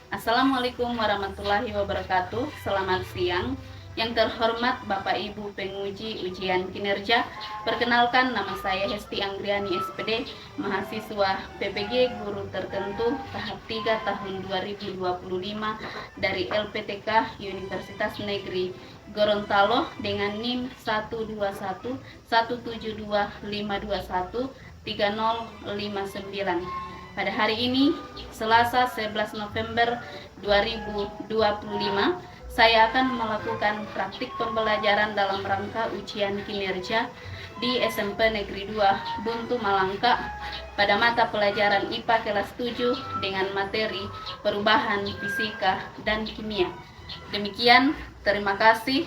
Assalamualaikum warahmatullahi wabarakatuh. Selamat siang. Yang terhormat Bapak Ibu penguji ujian kinerja, perkenalkan nama saya Hesti Anggriani SPD, mahasiswa PPG Guru Tertentu tahap 3 tahun 2025 dari LPTK Universitas Negeri Gorontalo dengan NIM 1211725213059. Pada hari ini, Selasa 11 November 2025, saya akan melakukan praktik pembelajaran dalam rangka ujian kinerja di SMP Negeri 2 Buntu Malangka pada mata pelajaran IPA kelas 7 dengan materi perubahan fisika dan kimia. Demikian, terima kasih.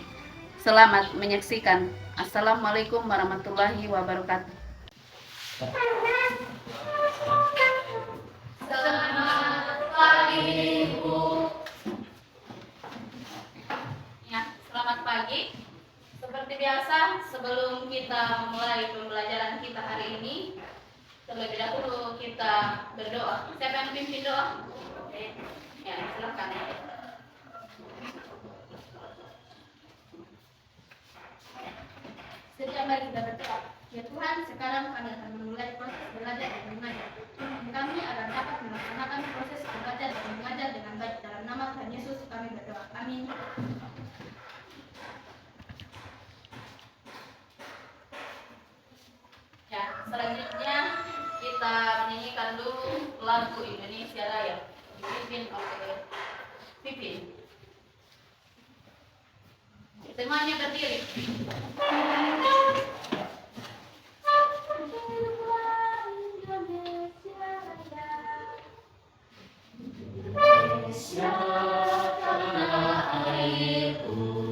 Selamat menyaksikan. Assalamualaikum warahmatullahi wabarakatuh. Selamat pagi, Bu. Ya, selamat pagi. Seperti biasa, sebelum kita memulai pembelajaran kita hari ini, terlebih dahulu kita berdoa. Siapa yang pimpin doa? Oke. Ya, silakan. Setiap hari kita berdoa. Ya Tuhan, sekarang kami akan memulai proses belajar dan mengajar. Kami akan dapat melaksanakan proses belajar dan mengajar dengan baik. Dalam nama Tuhan Yesus kami berdoa. Amin. Ya, selanjutnya kita menyanyikan dulu lagu Indonesia Raya dipimpin oleh Pipin. Semuanya berdiri. Indonesia tanah airku,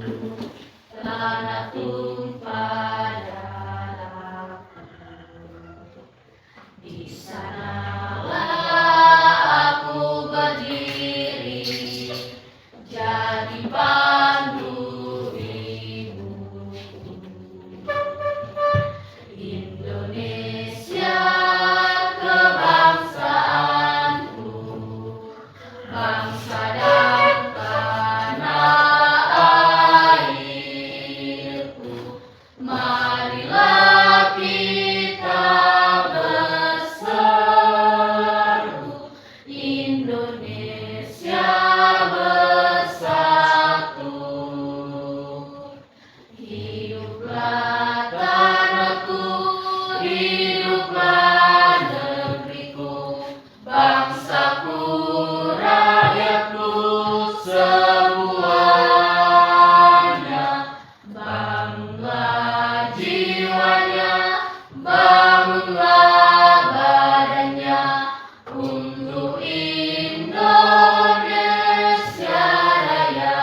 tanah tumpah darahku. Di sanalah aku berdiri, jadi pandu hidupku. Indonesia kebangsaanku, bangsa dan tanah airku. Marilah kita berseru, Indonesia bersatu. Hiduplah tanahku, hiduplah negeriku, bangsaku, rakyatku semuanya. Bangunlah jiwanya, bangunlah badannya untuk Indonesia Raya.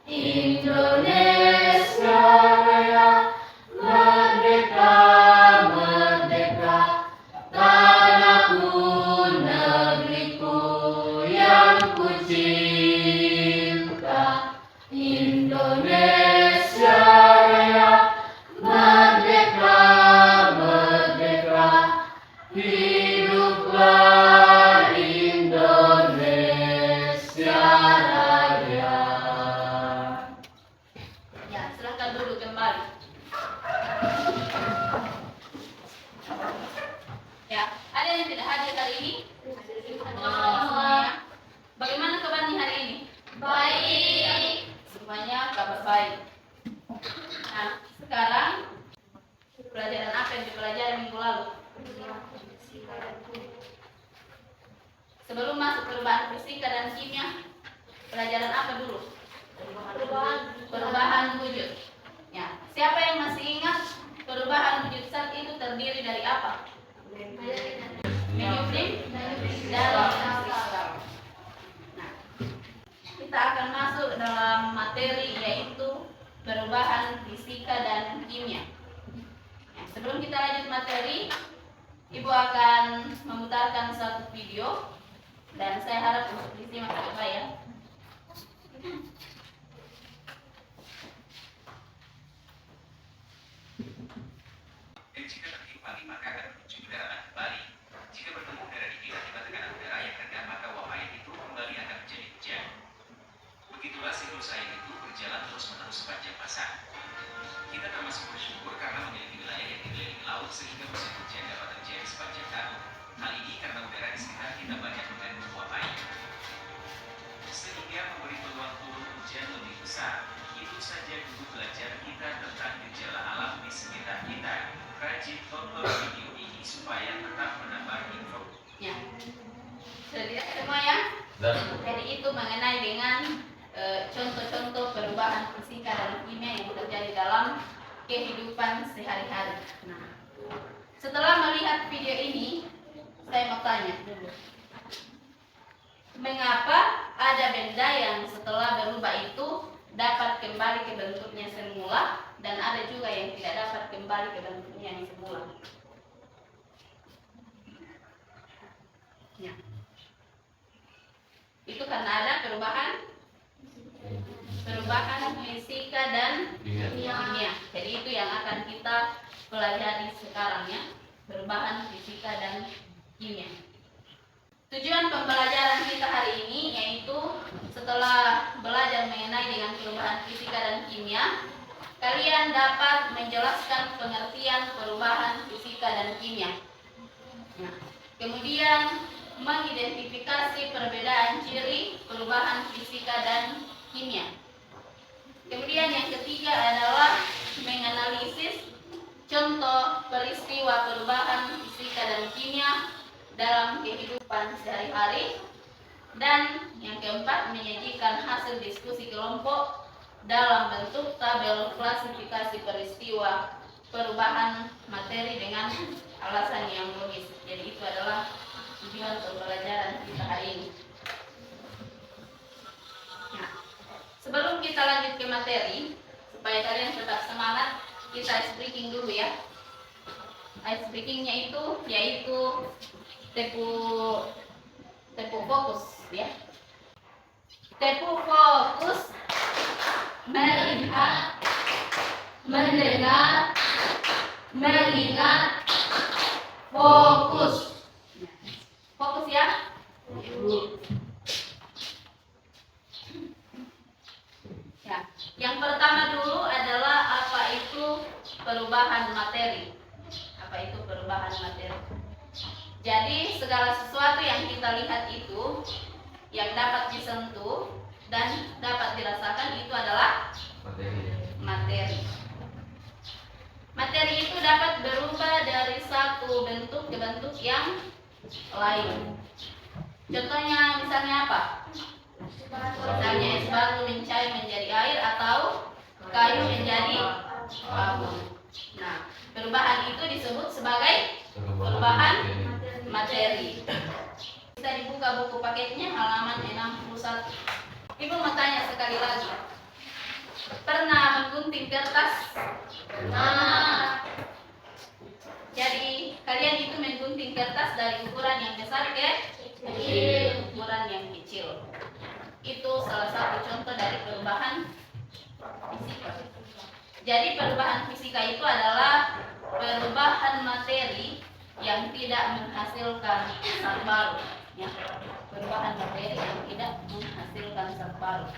Indonesia Raya, merdeka, merdeka, tanahku, negeriku yang ku cinta. Indonesia Raya, merdeka, merdeka, hiduplah Indonesia Raya. Ya, silahkan duduk kembali. Ya, ada yang tidak hadir hari ini? Semuanya. Bagaimana kabarnya hari ini? Baik. Semuanya kabar baik. Nah, sekarang pelajaran apa yang dipelajari minggu lalu? Sebelum masuk perubahan fisika dan kimia, pelajaran apa dulu? Perubahan wujud. Ya, siapa yang masih ingat perubahan wujud zat itu terdiri dari apa? Medium dan kristal. Nah, kita akan masuk dalam materi yaitu perubahan fisika dan kimia. Ya, sebelum kita lanjut materi, Ibu akan memutarkan satu video dan saya harap untuk disimak baik-baik ya. Jika tertimpa maka akan menuju udara kembali. Jika bertemu udara dingin akibat tekanan udara yang rendah, maka uap berjalan terus-menerus sepanjang masa. Kita termasuk bersyukur karena memiliki wilayah yang dikelilingi laut sehingga musim hujan dapat terjadi sepanjang tahun. Hal ini karena udara di sekitar kita banyak mengandung uap air, sehingga memberi peluang turun hujan lebih besar. Itu saja dulu belajar kita tentang gejala alam di sekitar kita. Rajin tonton video ini supaya tetap menambah info. Ya, sudah lihat semua ya? Jadi itu mengenai dengan contoh-contoh perubahan fisika dan kimia yang terjadi dalam kehidupan sehari-hari. Nah, setelah melihat video ini, saya mau tanya dulu. Mengapa ada benda yang setelah berubah itu dapat kembali ke bentuknya semula dan ada juga yang tidak dapat kembali ke bentuknya yang semula? Ya. Itu karena ada perubahan fisika dan kimia. Jadi itu yang akan kita pelajari sekarang ya, perubahan fisika dan kimia. Tujuan pembelajaran kita hari ini yaitu setelah belajar mengenai dengan perubahan fisika dan kimia, kalian dapat menjelaskan pengertian perubahan fisika dan kimia. Nah, kemudian mengidentifikasi perbedaan ciri perubahan fisika dan kimia. Kemudian yang ketiga adalah menganalisis contoh peristiwa perubahan fisika dan kimia dalam kehidupan sehari-hari. Dan yang keempat, menyajikan hasil diskusi kelompok dalam bentuk tabel klasifikasi peristiwa perubahan materi dengan alasan yang logis. Jadi itu adalah tujuan pembelajaran kita hari ini. Nah, sebelum kita lanjut ke materi, supaya kalian tetap semangat, kita ice breaking dulu ya. Ice breakingnya itu yaitu tepu fokus ya. Tepu fokus, melihat, mendengar, mengingat, fokus. Fokus ya. Ya, yang pertama dulu adalah apa itu perubahan materi. Apa itu perubahan materi? Jadi segala sesuatu yang kita lihat itu yang dapat disentuh dan dapat dirasakan itu adalah materi. Materi itu dapat berubah dari satu bentuk ke bentuk yang lain. Contohnya misalnya apa? Misalnya es batu mencair menjadi air atau kayu menjadi abu. Nah, perubahan itu disebut sebagai perubahan materi. Bisa dibuka buku paketnya halaman 61. Ibu mau tanya sekali lagi. Pernah menggunting kertas? Pernah. Jadi kalian itu menggunting kertas dari ukuran yang besar ke ukuran yang kecil. Itu salah satu contoh dari perubahan fisika. Jadi perubahan fisika itu adalah perubahan materi yang tidak menghasilkan zat baru. Ya. Perubahan materi yang tidak menghasilkan zat baru.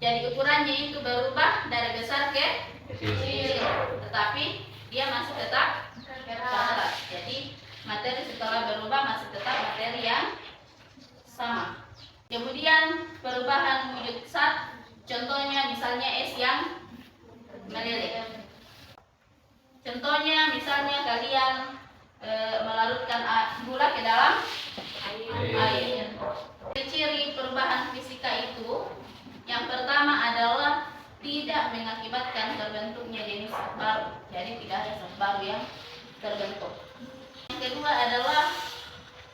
Jadi ukurannya itu berubah dari besar ke kecil, tetapi dia masih tetap keras. Jadi materi setelah berubah masih tetap materi yang sama. Kemudian perubahan wujud zat, contohnya misalnya es yang meleleh. Contohnya misalnya kalian melarutkan gula ke dalam air. Ciri perubahan fisika itu yang pertama adalah tidak mengakibatkan terbentuknya jenis zat baru. Jadi tidak ada zat baru yang terbentuk. Yang kedua adalah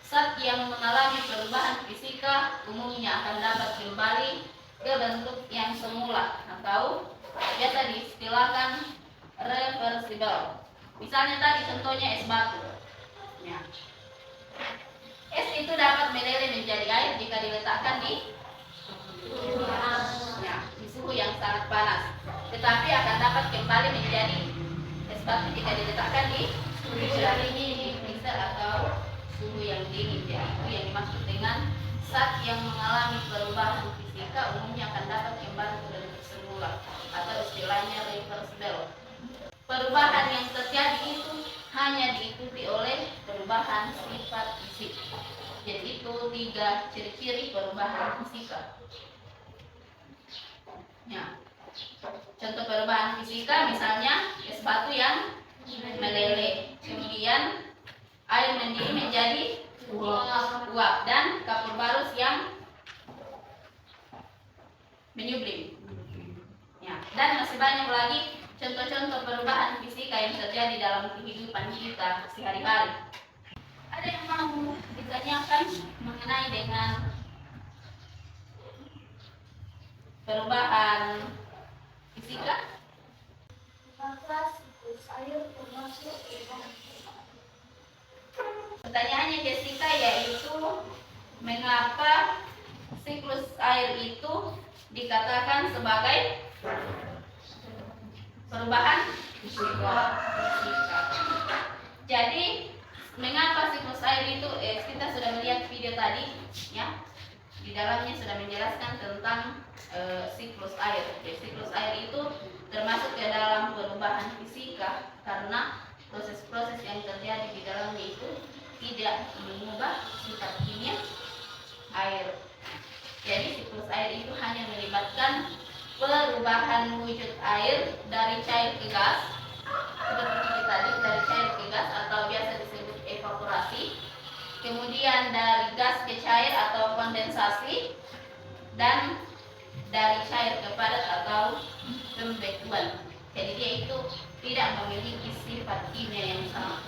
zat yang mengalami perubahan fisika umumnya akan dapat kembali ke bentuk yang semula atau biasa diistilahkan reversible. Misalnya tadi contohnya es batu. Ya. Es itu dapat meleleh menjadi air jika diletakkan di suhu yang sangat panas, tetapi akan dapat kembali menjadi es batu jika diletakkan di suhu yang dingin, di freezer atau suhu yang dingin. Jadi itu yang dimaksud dengan zat yang mengalami perubahan fisika umumnya akan dapat kembali berulang atau istilahnya reversible. Perubahan yang terjadi itu hanya diikuti oleh perubahan sifat fisik. Jadi itu 3 ciri-ciri perubahan fisika. Ya. Contoh perubahan fisika misalnya es batu yang meleleh, kemudian air mendidih menjadi uap, dan kapur barus yang menyublim. Ya, dan masih banyak lagi contoh-contoh perubahan fisika yang terjadi dalam kehidupan kita sehari-hari. Ada yang mau ditanyakan mengenai dengan perubahan fisika? Maka siklus air termasuk perubahan fisika. Pertanyaannya Jessica yaitu mengapa siklus air itu dikatakan sebagai perubahan fisika. Jadi mengapa siklus air itu kita sudah melihat video tadi ya. Di dalamnya sudah menjelaskan tentang siklus air. Jadi, siklus air itu termasuk ke dalam perubahan fisika karena proses-proses yang terjadi di dalamnya itu tidak mengubah sifat kimia air. Jadi siklus air itu hanya melibatkan perubahan wujud air dari cair ke gas, seperti tadi dari cair ke gas atau biasa disebut evaporasi, kemudian dari gas ke cair atau kondensasi, dan dari cair ke padat atau pembekuan. Jadi dia itu tidak memiliki sifat kimia yang sama.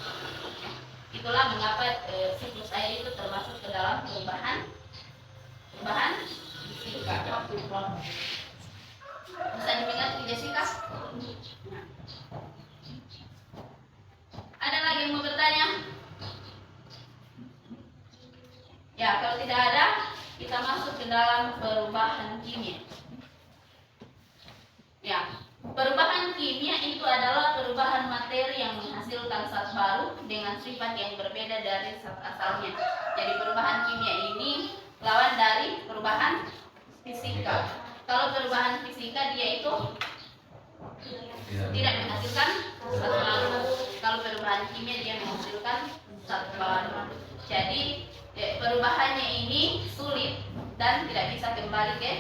Itulah mengapa siklus air itu termasuk ke dalam perubahan fisika. Bisa dimengerti Jessica? Nah. Ada lagi yang mau bertanya? Ya, kalau tidak ada, kita masuk ke dalam perubahan kimia. Ya, perubahan kimia itu adalah perubahan materi yang menghasilkan zat baru dengan sifat yang berbeda dari zat asalnya. Jadi perubahan kimia ini lawan dari perubahan fisika. Kalau perubahan fisika dia itu tidak menghasilkan zat baru. Kalau perubahan kimia dia menghasilkan zat baru. Jadi perubahannya ini sulit dan tidak bisa kembali ke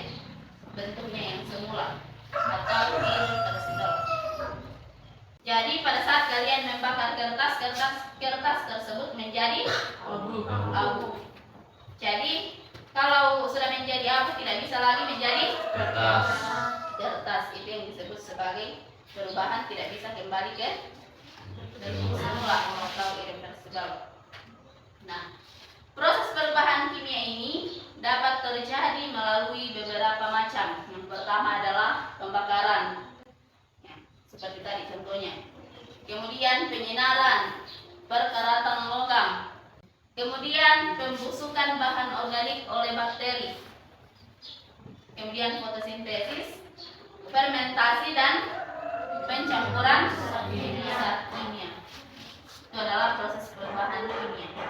bentuknya yang semula atau irreversible. Jadi pada saat kalian membakar kertas tersebut menjadi abu. Jadi kalau sudah menjadi abu tidak bisa lagi menjadi kertas. Itu yang disebut sebagai perubahan tidak bisa kembali ke bentuk semula atau irreversible. Nah, proses perubahan kimia ini dapat terjadi melalui beberapa macam. Yang pertama adalah pembakaran, ya, seperti tadi contohnya. Kemudian penyinaran, perkaratan logam. Kemudian pembusukan bahan organik oleh bakteri. Kemudian fotosintesis, fermentasi, dan pencampuran zat kimia. Itu adalah proses perubahan kimia.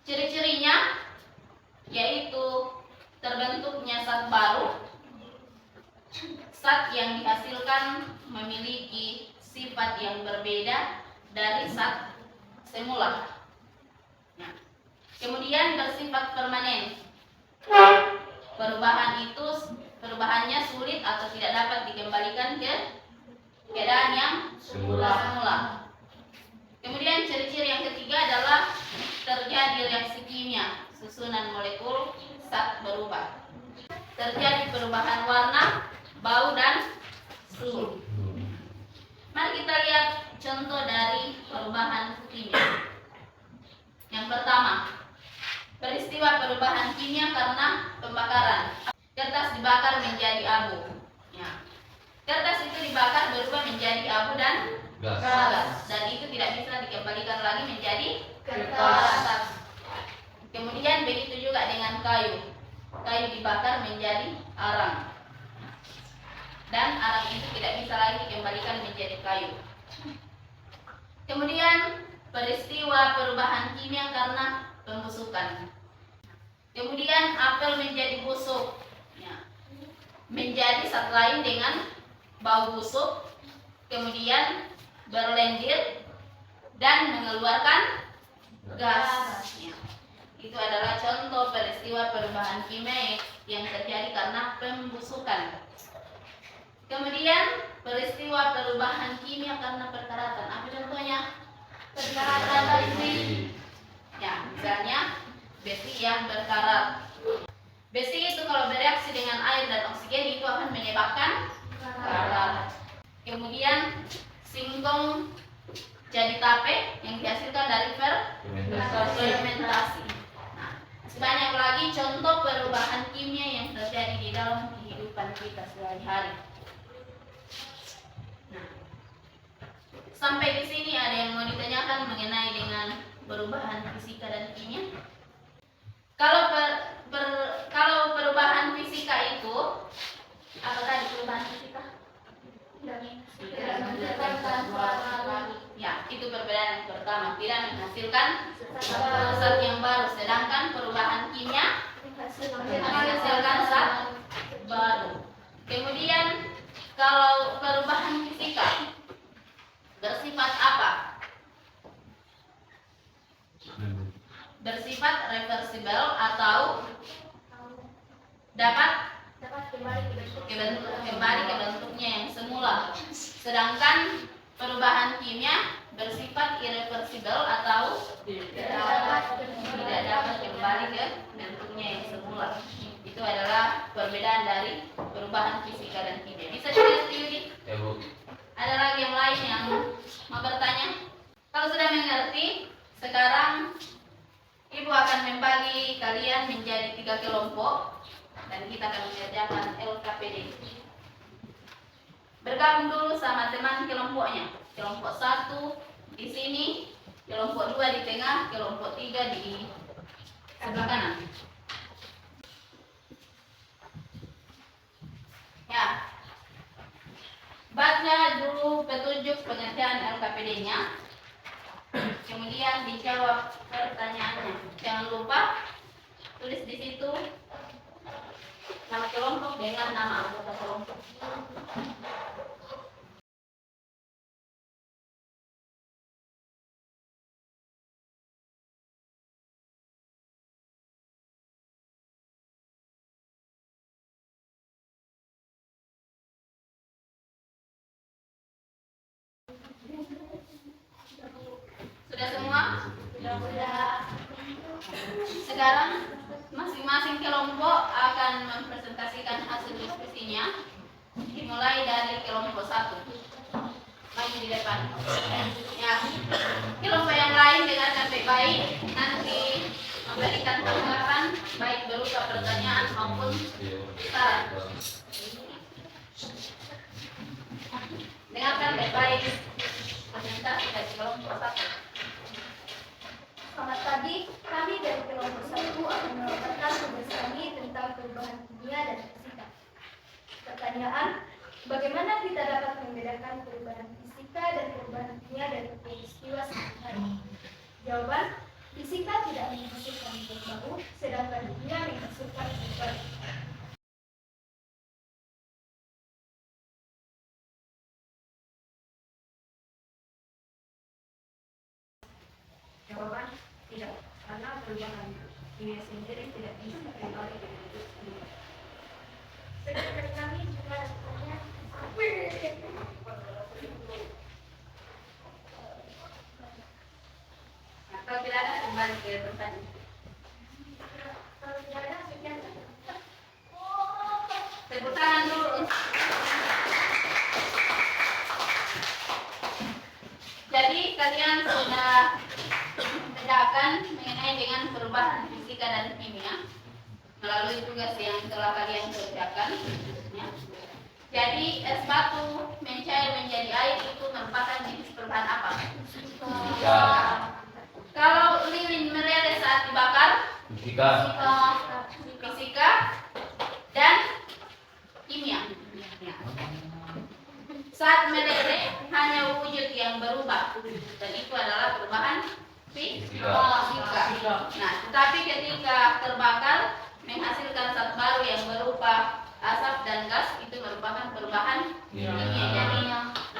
Ciri-cirinya yaitu terbentuknya zat baru, zat yang dihasilkan memiliki sifat yang berbeda dari zat semula. Nah, kemudian bersifat permanen. Perubahannya sulit atau tidak dapat dikembalikan ke keadaan yang semula. Kemudian ciri-ciri yang ketiga adalah terjadi reaksi kimia, susunan molekul zat berubah. Terjadi perubahan warna, bau, dan suhu. Mari kita lihat contoh dari perubahan kimia. Yang pertama, peristiwa perubahan kimia karena pembakaran. Kertas dibakar menjadi abu. Ya. Kertas itu dibakar berubah menjadi abu dan gas, dan itu tidak bisa dikembalikan lagi menjadi kertas. Kemudian begitu juga dengan kayu. Kayu dibakar menjadi arang, dan arang itu tidak bisa lagi dikembalikan menjadi kayu. Kemudian peristiwa perubahan kimia karena pembusukan. Kemudian apel menjadi busuk, ya. menjadi zat lain dengan bau busuk, kemudian berlendir dan mengeluarkan gas. Ya. Itu adalah contoh peristiwa perubahan kimia yang terjadi karena pembusukan. Kemudian peristiwa perubahan kimia karena perkaratan. Apa contohnya? Perkaratan besi. Ya, misalnya besi yang berkarat. Besi itu kalau bereaksi dengan air dan oksigen itu akan menyebabkan karat. Kemudian singkong jadi tape yang dihasilkan dari fermentasi. Nah, sebanyak lagi contoh perubahan kimia yang terjadi di dalam kehidupan kita sehari-hari. Nah, sampai di sini ada yang mau ditanyakan mengenai dengan perubahan fisika dan kimia? Kalau perubahan fisika itu apa tadi perubahan fisika? Ya, itu perbedaan yang pertama, tidak menghasilkan zat yang baru, sedangkan perubahan kimia menghasilkan zat baru. Kemudian kalau perubahan fisika bersifat apa? Bersifat reversibel atau dapat kembali ke bentuknya yang semula. Sedangkan perubahan kimia bersifat irreversibel atau tidak dapat kembali ke bentuknya yang semula. Itu adalah perbedaan dari perubahan fisika dan kimia. Bisa disetujui? Ada lagi yang lain yang mau bertanya? Kalau sudah mengerti, sekarang Ibu akan membagi kalian menjadi 3 kelompok dan kita akan mengerjakan LKPD. Bergabung dulu sama teman kelompoknya. Kelompok 1 di sini, kelompok 2 di tengah, kelompok 3 di sebelah kanan. Ya. Baca dulu petunjuk pengerjaan LKPD-nya. Kemudian dijawab pertanyaannya. Jangan lupa tulis di situ nama kelompok dengan nama anggota kelompok. Sudah semua? Sudah. Sekarang masing-masing kelompok akan mempresentasikan hasil diskusinya. Dimulai dari kelompok 1. Maju di depan. Ya. Kelompok yang lain dengarkan baik-baik. Nanti memberikan tanggapan baik berupa pertanyaan maupun saran. Dengarkan baik-baik. Presentasi dari kelompok 1. Selamat pagi, kami dari kelompok 1 akan melaporkan tugas kami tentang perubahan kimia dan fisika. Pertanyaan, bagaimana kita dapat membedakan perubahan fisika dan perubahan kimia dari peristiwa sehari-hari? Jawaban, fisika tidak menghasilkan zat baru, sedangkan kimia menghasilkan zat baru. Jawaban, tidak, karena perubahan kimia sendiri tidak bisa kembali ke bentuk semula. Sekarang kami juga bertanya, Kalau tidak ada kembali ke pertanyaan. kalau tidak ada sekian. Tepuk tangan dulu. Jadi kalian sudah membedakan mengenai dengan perubahan fisika dan kimia melalui tugas yang telah kalian kerjakan. Ya. Jadi es batu mencair menjadi air itu merupakan jenis perubahan apa? Fisika. Kalau lilin meleleh saat dibakar, fisika dan kimia. Ya. Saat meleleh hanya wujud yang berubah dan itu adalah perubahan fisika. Nah, tetapi ketika terbakar menghasilkan zat baru yang berupa asap dan gas itu merupakan perubahan kimia. Jadi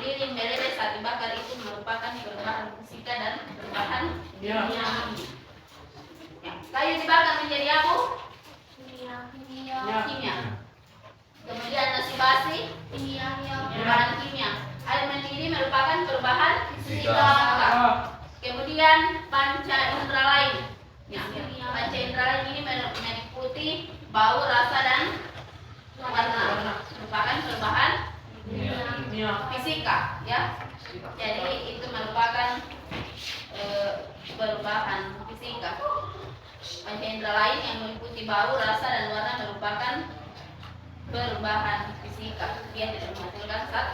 lilin meleleh saat dibakar itu merupakan perubahan fisika dan perubahan kimia. Ya. Kayu dibakar menjadi apa? Kimia. Kemudian nasi basi perubahan kimia. Air mendidih merupakan perubahan fisika. Kemudian panca indera lain. Ya, panca indera lain ini meliputi bau, rasa dan warna. Merupakan perubahan fisika, ya. Jadi itu merupakan perubahan fisika. Panca indera lain yang meliputi bau, rasa dan warna merupakan perubahan fisika. Dia tidak menghasilkan zat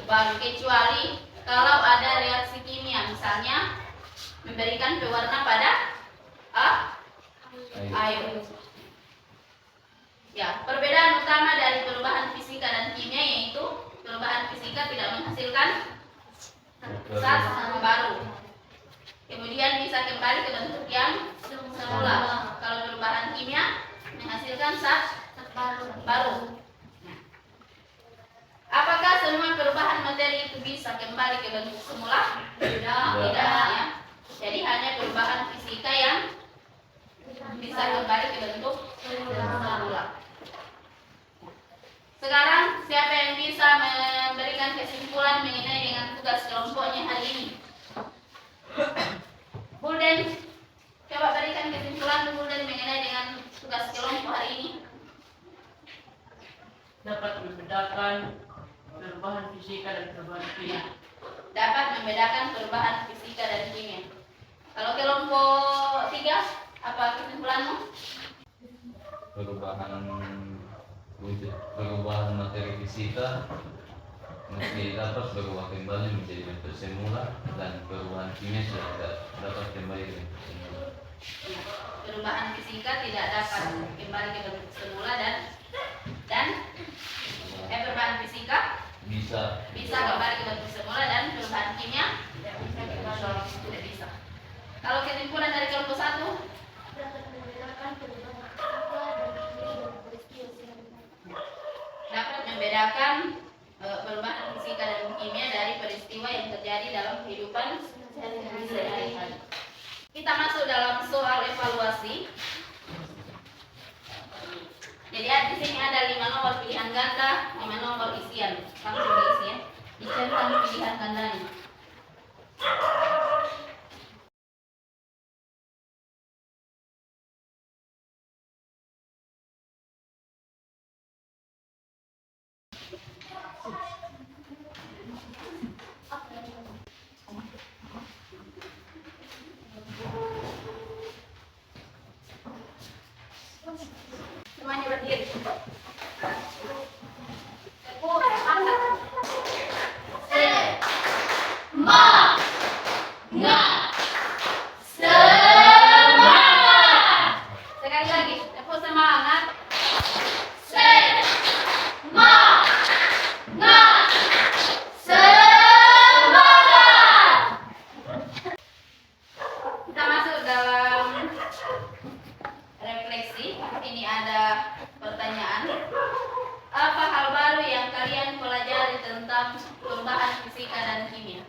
baru kecuali kalau ada reaksi kimia, misalnya memberikan pewarna pada air. Ya, perbedaan utama dari perubahan fisika dan kimia yaitu perubahan fisika tidak menghasilkan zat baru. Kemudian bisa kembali ke bentuk yang semula. Kalau perubahan kimia menghasilkan zat baru. Apakah semua perubahan materi itu bisa kembali ke bentuk semula? Tidak, ya. Jadi hanya perubahan fisika yang bisa kembali ke bentuk semula. Sekarang siapa yang bisa memberikan kesimpulan mengenai dengan tugas kelompoknya hari ini? Bulden, coba berikan kesimpulan Bulden mengenai dengan tugas kelompok hari ini. Dapat membedakan perubahan fisika dan perubahan kimia. Dapat membedakan perubahan fisika dan kimia. Kalau kelompok 3, apa kesimpulanmu? Perubahan materi fisika mesti dapat berubah kembali menjadi bentuk semula, dan perubahan kimia sudah tidak dapat kembali ke bentuk semula. Perubahan fisika tidak dapat kembali ke bentuk semula dan perubahan fisika bisa kembali ke bentuk semula, dan perubahan kimia tidak bisa. Kalau kesimpulan dari kelompok 1, dapat membedakan perubahan fisika dan kimia dari peristiwa yang terjadi dalam kehidupan sehari-hari. Kita masuk dalam soal evaluasi. Jadi di sini ada 5 nomor pilihan ganda, 5 nomor isian. Langsung diisi ya. Dicentang pilihan gandanya. Semuanya berdiri. Sekali lagi, tepuk semangat. Kita masuk dalam refleksi. Ini ada pertanyaan. Apa hal baru yang kalian pelajari tentang perubahan fisika dan kimia?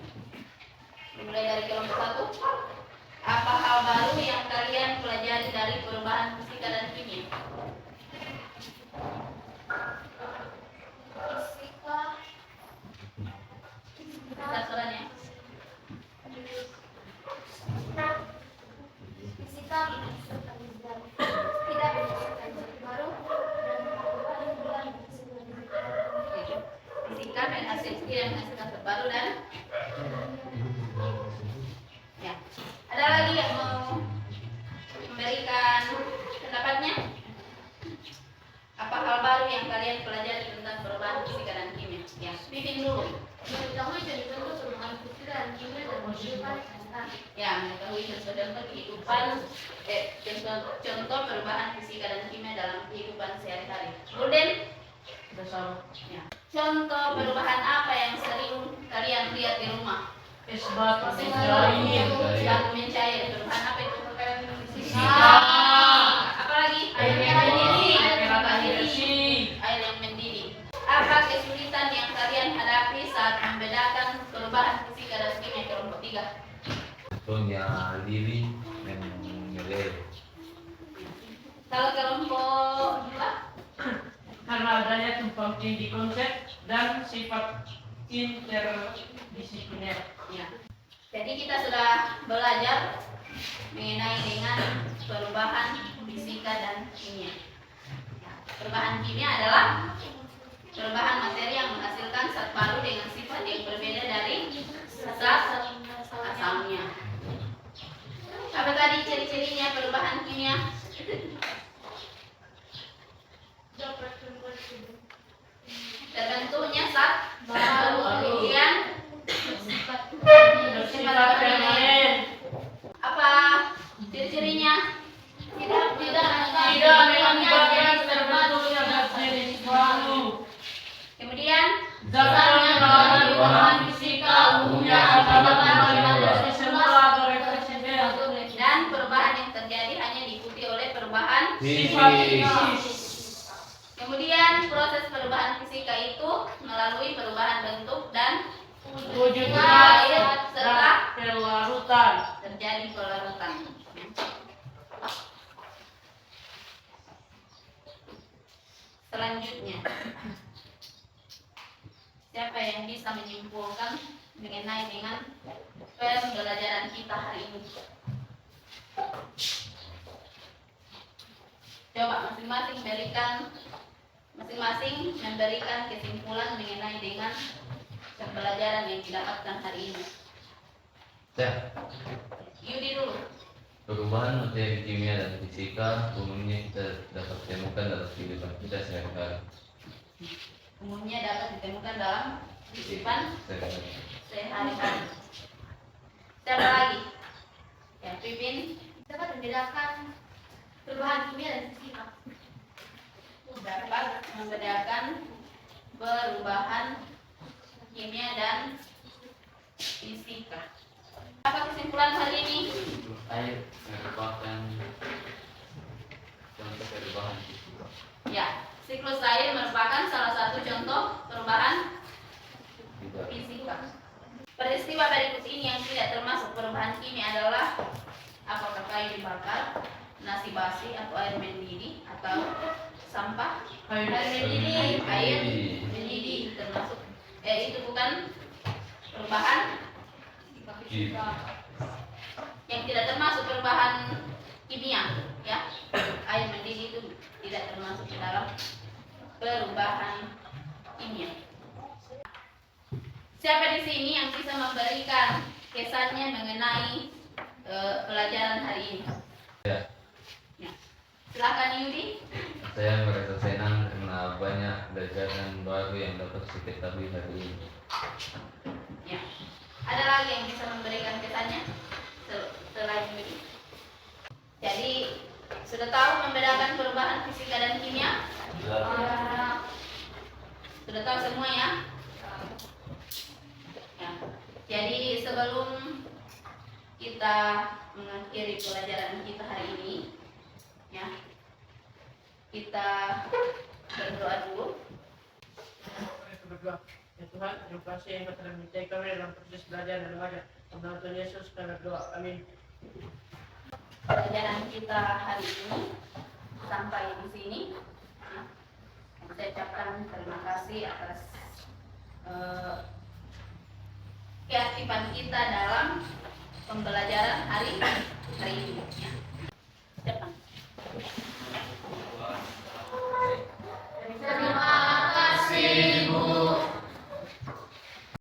Mulai dari kelompok 1. Apa hal baru yang kalian pelajari dari perubahan fisika dan kimia? Suaranya. Fisika tidak berdasarkan zat baru dan perubahan bulan Fisika menghasilkan zat baru dan ya. Ada lagi yang mau memberikan pendapatnya? Apa hal baru yang kalian pelajari tentang perubahan fisika dan kimia? Ya, Pipin dulu. mengetahui contoh perubahan fisika dan kimia dalam kehidupan sehari-hari. Ya, mengetahui contoh kehidupan, contoh perubahan fisika dan kimia dalam kehidupan sehari-hari. Bulden, Bersama ya. Contoh perubahan apa yang sering kalian lihat di rumah? es batu mencair, Batu mencair. Perubahan apa itu? fisika, Apalagi? air yang mendidih, Air yang air mendidih. bersih, Air yang mendidih. perubahan fisika dan kimia kelompok 3. Contohnya lili dan meleleh. Kalau kelompok 2, Karena adanya tumpang tindih konsep dan sifat interdisipliner. ya. Jadi kita sudah belajar mengenai dengan perubahan fisika dan kimia. Ya, perubahan kimia adalah perubahan materi yang menghasilkan zat baru dengan sifat yang berbeda dari zat asalnya. Apa tadi ciri-cirinya perubahan kimia? Terbentuknya zat baru, kemudian Bersifat permanen. apa ciri-cirinya? Tidak Menyebabkan terbentuknya zat jenis baru. Kemudian Zat yang mengandung perubahan fisika umumnya adalah kembali menjadi semula atau reversibel. dan perubahan yang terjadi hanya diikuti oleh perubahan. Sifat Fisik. fisik. Kemudian proses perubahan fisika itu melalui perubahan bentuk dan Wujud air zat serta dan pelarutan. terjadi pelarutan. Selanjutnya, siapa yang bisa menyimpulkan mengenai dengan pembelajaran kita hari ini? Coba masing-masing memberikan kesimpulan mengenai dengan pembelajaran yang didapatkan hari ini. Ya, Yudi dulu. perubahan materi kimia dan fisika umumnya kita dapat temukan dalam kehidupan kita sehari-hari. Umumnya dapat ditemukan dalam kehidupan sehari-hari. Siapa lagi? Ya, Pipin. Dapat membedakan perubahan kimia dan fisika. Dapat membedakan perubahan kimia dan fisika. Apa kesimpulan hari ini? Air merupakan contoh perubahan fisika. Ya, siklus air merupakan salah satu contoh perubahan Tidak. fisika. Peristiwa berikut ini yang tidak termasuk perubahan kimia adalah apakah kayu dibakar, nasi basi atau air mendidih atau sampah? Air Mendidih, air mendidih. mendidih termasuk itu bukan perubahan Kimia. yang tidak termasuk perubahan kimia, ya. Air mendidih itu tidak termasuk ke dalam perubahan kimia. Siapa di sini yang bisa memberikan kesannya mengenai pelajaran hari ini? Ya, Ya. Silakan Yudi. saya merasa senang karena banyak pelajaran baru yang dapat saya ketahui hari ini. Ya. Ada lagi yang bisa memberikan kesannya selain Yudi? Jadi sudah tahu membedakan perubahan fisika dan kimia? Sudah tahu semua ya? Ya. Jadi sebelum kita mengakhiri pelajaran kita hari ini, ya, kita berdoa dulu. Berdoa. Ya Tuhan, terima kasih yang telah menyertai kami dalam proses belajar dan belajar. Dalam Tuhan Yesus kami berdoa. Amin. Pelajaran kita hari ini sampai di sini. Ya. Saya ucapkan terima kasih atas keaktifan kita dalam pembelajaran hari ini. Ya.